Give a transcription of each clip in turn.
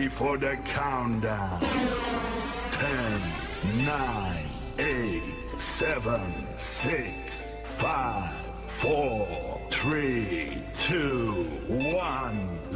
ready for the countdown. 10, 9, 8, 7, 6, 5, 4, 3, 2, 1, 0.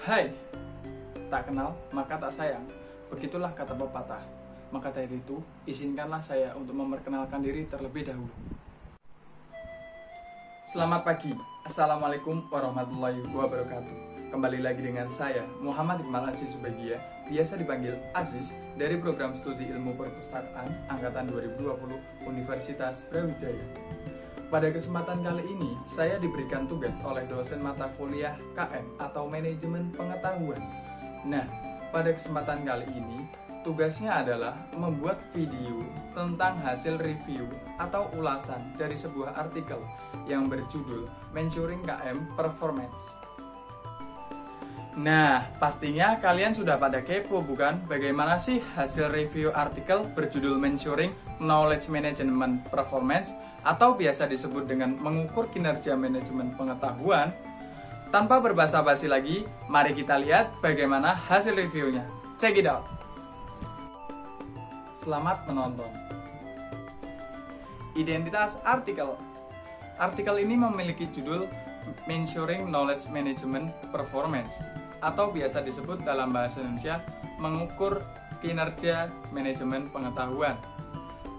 Hai, tak kenal maka tak sayang. Begitulah kata pepatah. Maka dari itu, izinkanlah saya untuk memperkenalkan diri terlebih dahulu. Selamat pagi. Assalamualaikum warahmatullahi wabarakatuh. Kembali lagi dengan saya, Muhammad Iqbal Aziz Subagia, biasa dipanggil Aziz, dari program studi ilmu perpustakaan angkatan 2020 Universitas Brawijaya. Pada kesempatan kali ini, saya diberikan tugas oleh dosen mata kuliah KM atau Manajemen Pengetahuan. Nah, pada kesempatan kali ini, tugasnya adalah membuat video tentang hasil review atau ulasan dari sebuah artikel yang berjudul Mensuring KM Performance. Nah, pastinya kalian sudah pada kepo bukan? Bagaimana sih hasil review artikel berjudul Mensuring Knowledge Management Performance atau biasa disebut dengan mengukur kinerja manajemen pengetahuan? Tanpa berbasa-basi lagi, mari kita lihat bagaimana hasil reviewnya. Check it out. Selamat menonton. Identitas artikel. Artikel ini memiliki judul Mensuring Knowledge Management Performance atau biasa disebut dalam bahasa Indonesia mengukur kinerja manajemen pengetahuan.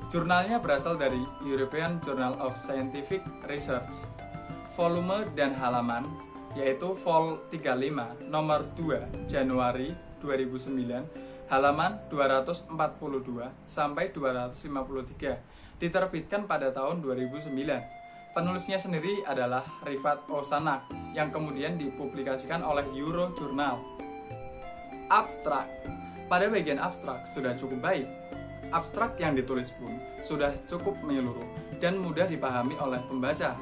Jurnalnya berasal dari European Journal of Scientific Research. Volume dan halaman yaitu Vol 35 nomor 2 Januari 2009, halaman 242 sampai 253, diterbitkan pada tahun 2009. Penulisnya sendiri adalah Rifat Osanak yang kemudian dipublikasikan oleh Eurojournal. Abstrak. Pada bagian abstrak sudah cukup baik. Abstrak yang ditulis pun sudah cukup menyeluruh dan mudah dipahami oleh pembaca,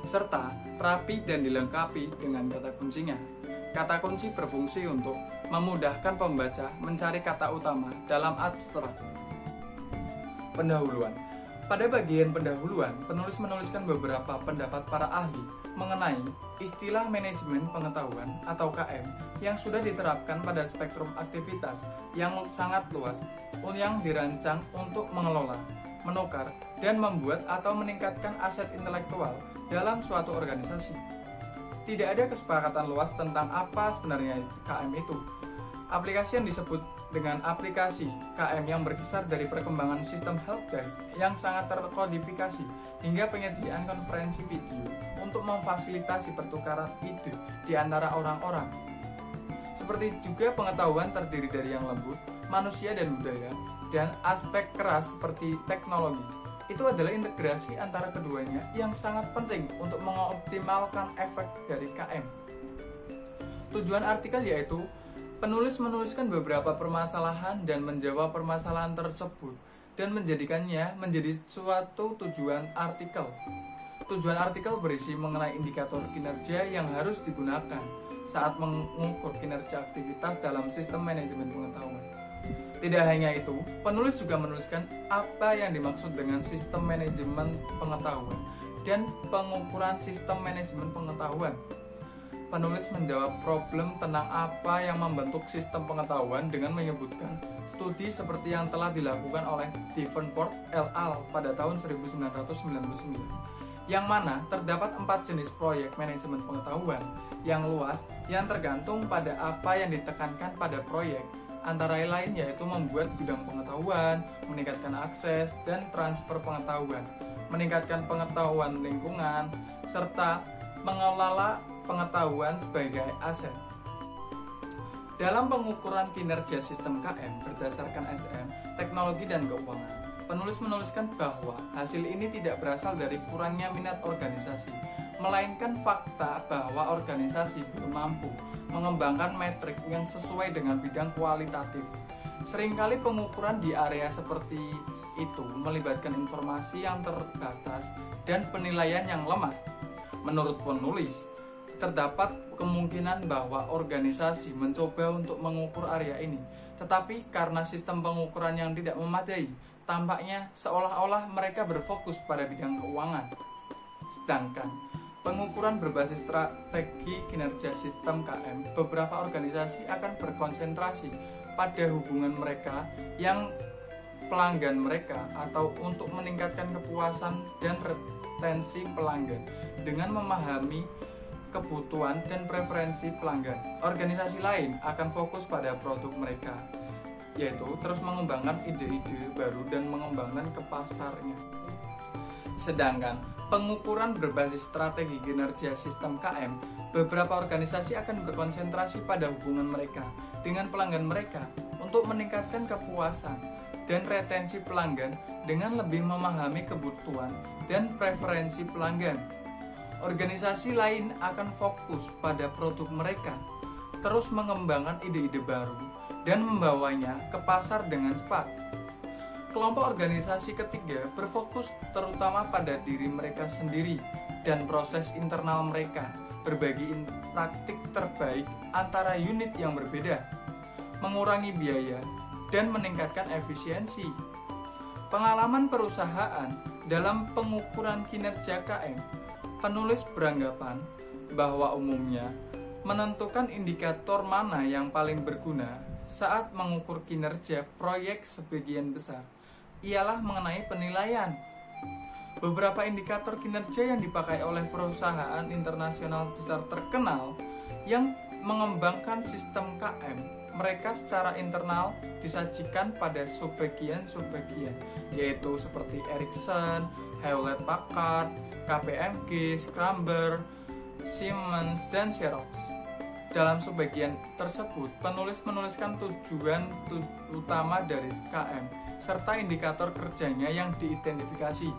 serta rapi dan dilengkapi dengan kata kuncinya. Kata kunci berfungsi untuk memudahkan pembaca mencari kata utama dalam abstrak. Pendahuluan. Pada bagian pendahuluan, penulis menuliskan beberapa pendapat para ahli mengenai istilah manajemen pengetahuan atau KM yang sudah diterapkan pada spektrum aktivitas yang sangat luas yang dirancang untuk mengelola, menukar, dan membuat atau meningkatkan aset intelektual dalam suatu organisasi. Tidak ada kesepakatan luas tentang apa sebenarnya KM itu. Aplikasi yang disebut dengan aplikasi KM yang berkisar dari perkembangan sistem helpdesk yang sangat terkodifikasi hingga penyediaan konferensi video untuk memfasilitasi pertukaran ide di antara orang-orang. Seperti juga pengetahuan terdiri dari yang lembut, manusia dan budaya, dan aspek keras seperti teknologi. Itu adalah integrasi antara keduanya yang sangat penting untuk mengoptimalkan efek dari KM. Tujuan artikel yaitu penulis menuliskan beberapa permasalahan dan menjawab permasalahan tersebut dan menjadikannya menjadi suatu tujuan artikel. Tujuan artikel berisi mengenai indikator kinerja yang harus digunakan saat mengukur kinerja aktivitas dalam sistem manajemen pengetahuan. Tidak hanya itu, penulis juga menuliskan apa yang dimaksud dengan sistem manajemen pengetahuan dan pengukuran sistem manajemen pengetahuan. Penulis menjawab problem tentang apa yang membentuk sistem pengetahuan dengan menyebutkan studi seperti yang telah dilakukan oleh Davenport et al. Pada tahun 1999 yang mana terdapat 4 jenis proyek manajemen pengetahuan yang luas yang tergantung pada apa yang ditekankan pada proyek, antara lain yaitu membuat gudang pengetahuan, meningkatkan akses dan transfer pengetahuan, meningkatkan pengetahuan lingkungan, serta mengelola pengetahuan sebagai aset. Dalam pengukuran kinerja sistem KM berdasarkan SDM, teknologi dan keuangan, penulis menuliskan bahwa hasil ini tidak berasal dari kurangnya minat organisasi, melainkan fakta bahwa organisasi belum mampu mengembangkan metrik yang sesuai dengan bidang kualitatif. Seringkali pengukuran di area seperti itu melibatkan informasi yang terbatas dan penilaian yang lemah. Menurut penulis, terdapat kemungkinan bahwa organisasi mencoba untuk mengukur area ini, tetapi karena sistem pengukuran yang tidak memadai, tampaknya seolah-olah mereka berfokus pada bidang keuangan. Sedangkan pengukuran berbasis strategi kinerja sistem KM, beberapa organisasi akan berkonsentrasi pada hubungan mereka yang pelanggan mereka atau untuk meningkatkan kepuasan dan retensi pelanggan dengan memahami kebutuhan dan preferensi pelanggan. Organisasi lain akan fokus pada produk mereka, yaitu terus mengembangkan ide-ide baru dan mengembangkan ke pasarnya. Sedangkan pengukuran berbasis strategi kinerja sistem KM, beberapa organisasi akan berkonsentrasi pada hubungan mereka dengan pelanggan mereka untuk meningkatkan kepuasan dan retensi pelanggan dengan lebih memahami kebutuhan dan preferensi pelanggan. Organisasi lain akan fokus pada produk mereka, terus mengembangkan ide-ide baru dan membawanya ke pasar dengan cepat. Kelompok organisasi ketiga berfokus terutama pada diri mereka sendiri dan proses internal mereka, berbagi praktik terbaik antara unit yang berbeda, mengurangi biaya, dan meningkatkan efisiensi. Pengalaman perusahaan dalam pengukuran kinerja KM, penulis beranggapan bahwa umumnya menentukan indikator mana yang paling berguna saat mengukur kinerja proyek sebagian besar ialah mengenai penilaian. Beberapa indikator kinerja yang dipakai oleh perusahaan internasional besar terkenal yang mengembangkan sistem KM mereka secara internal disajikan pada subbagian-subbagian, yaitu seperti Ericsson, Hewlett-Packard, KPMG, Scrumber, Siemens, dan Xerox. Dalam subbagian tersebut, penulis menuliskan tujuan utama dari KM serta indikator kerjanya yang diidentifikasi.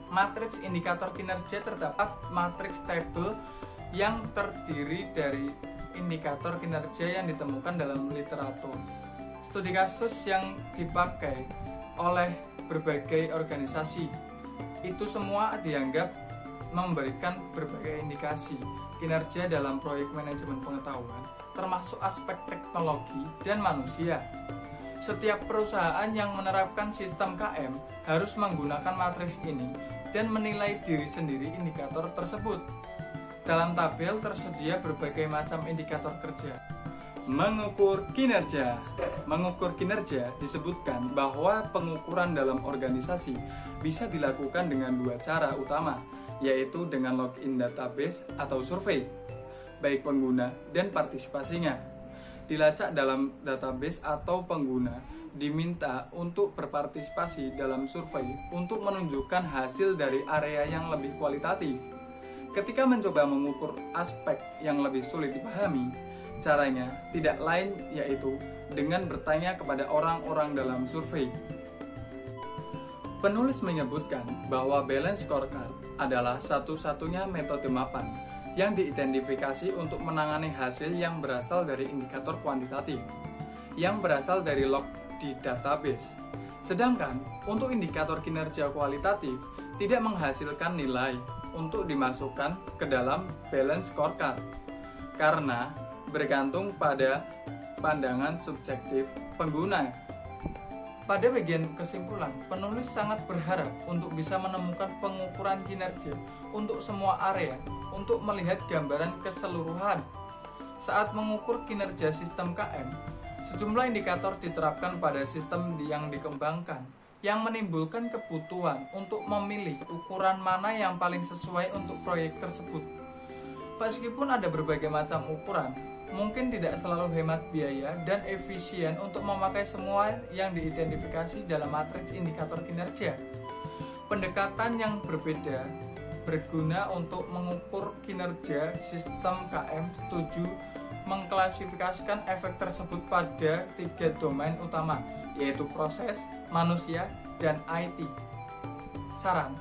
Matriks indikator kinerja terdapat matriks tabel yang terdiri dari indikator kinerja yang ditemukan dalam literatur, studi kasus yang dipakai oleh berbagai organisasi. Itu semua dianggap memberikan berbagai indikasi kinerja dalam proyek manajemen pengetahuan, termasuk aspek teknologi dan manusia. Setiap perusahaan yang menerapkan sistem KM harus menggunakan matriks ini dan menilai diri sendiri indikator tersebut. Dalam tabel tersedia berbagai macam indikator kerja. Mengukur kinerja. Mengukur kinerja disebutkan bahwa pengukuran dalam organisasi bisa dilakukan dengan dua cara utama, yaitu dengan login database atau survei, baik pengguna dan partisipasinya. Dilacak dalam database atau pengguna diminta untuk berpartisipasi dalam survei untuk menunjukkan hasil dari area yang lebih kualitatif. Ketika mencoba mengukur aspek yang lebih sulit dipahami, caranya tidak lain yaitu dengan bertanya kepada orang-orang dalam survei. Penulis menyebutkan bahwa balance scorecard adalah satu-satunya metode mapan yang diidentifikasi untuk menangani hasil yang berasal dari indikator kuantitatif, yang berasal dari log di database. Sedangkan untuk indikator kinerja kualitatif tidak menghasilkan nilai untuk dimasukkan ke dalam balance scorecard karena bergantung pada pandangan subjektif pengguna. Pada bagian kesimpulan, penulis sangat berharap untuk bisa menemukan pengukuran kinerja untuk semua area untuk melihat gambaran keseluruhan. Saat mengukur kinerja sistem KM, sejumlah indikator diterapkan pada sistem yang dikembangkan. yang menimbulkan kebutuhan untuk memilih ukuran mana yang paling sesuai untuk proyek tersebut. Meskipun ada berbagai macam ukuran, mungkin tidak selalu hemat biaya dan efisien untuk memakai semua yang diidentifikasi dalam matriks indikator kinerja. Pendekatan yang berbeda berguna untuk mengukur kinerja sistem KM. Setuju mengklasifikasikan efek tersebut pada 3 domain utama, yaitu proses, manusia, dan IT. Saran.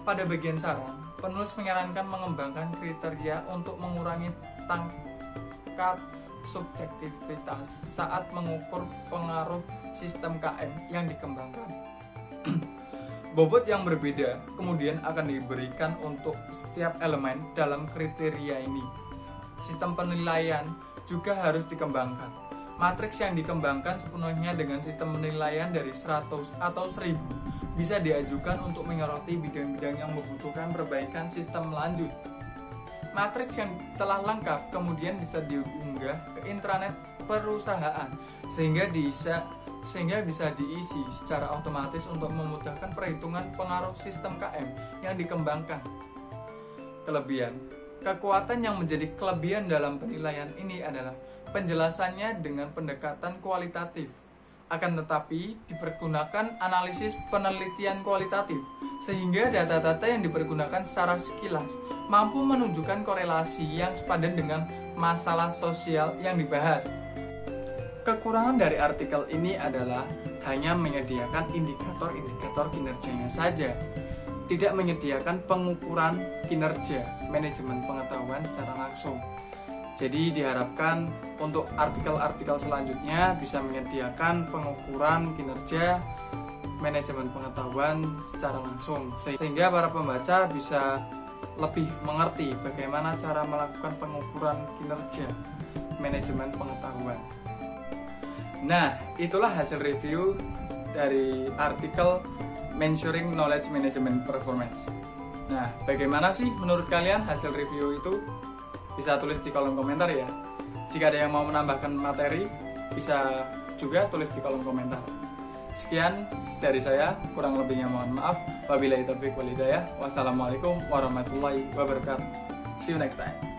Pada bagian saran, penulis menyarankan mengembangkan kriteria untuk mengurangi tingkat subjektivitas saat mengukur pengaruh sistem KM yang dikembangkan. Bobot yang berbeda kemudian akan diberikan untuk setiap elemen dalam kriteria ini. Sistem penilaian juga harus dikembangkan. Matriks yang dikembangkan sepenuhnya dengan sistem penilaian dari 100 atau 1000 bisa diajukan untuk menyoroti bidang-bidang yang membutuhkan perbaikan sistem lanjut. Matriks yang telah lengkap kemudian bisa diunggah ke intranet perusahaan sehingga bisa diisi secara otomatis untuk memudahkan perhitungan pengaruh sistem KM yang dikembangkan. Kelebihan. Kekuatan yang menjadi kelebihan dalam penilaian ini adalah penjelasannya dengan pendekatan kualitatif. Akan tetapi dipergunakan analisis penelitian kualitatif, sehingga data-data yang dipergunakan secara sekilas mampu menunjukkan korelasi yang sepadan dengan masalah sosial yang dibahas. Kekurangan dari artikel ini adalah hanya menyediakan indikator-indikator kinerjanya saja, tidak menyediakan pengukuran kinerja manajemen pengetahuan secara langsung. Jadi diharapkan untuk artikel-artikel selanjutnya bisa menyediakan pengukuran kinerja manajemen pengetahuan secara langsung, sehingga para pembaca bisa lebih mengerti bagaimana cara melakukan pengukuran kinerja manajemen pengetahuan. Nah, itulah hasil review dari artikel Measuring Knowledge Management Performance. Nah, bagaimana sih menurut kalian hasil review itu? Bisa tulis di kolom komentar ya. Jika ada yang mau menambahkan materi, bisa juga tulis di kolom komentar. Sekian dari saya, kurang lebihnya mohon maaf. Wabillahi taufiq wal hidayah. Wassalamualaikum warahmatullahi wabarakatuh. See you next time.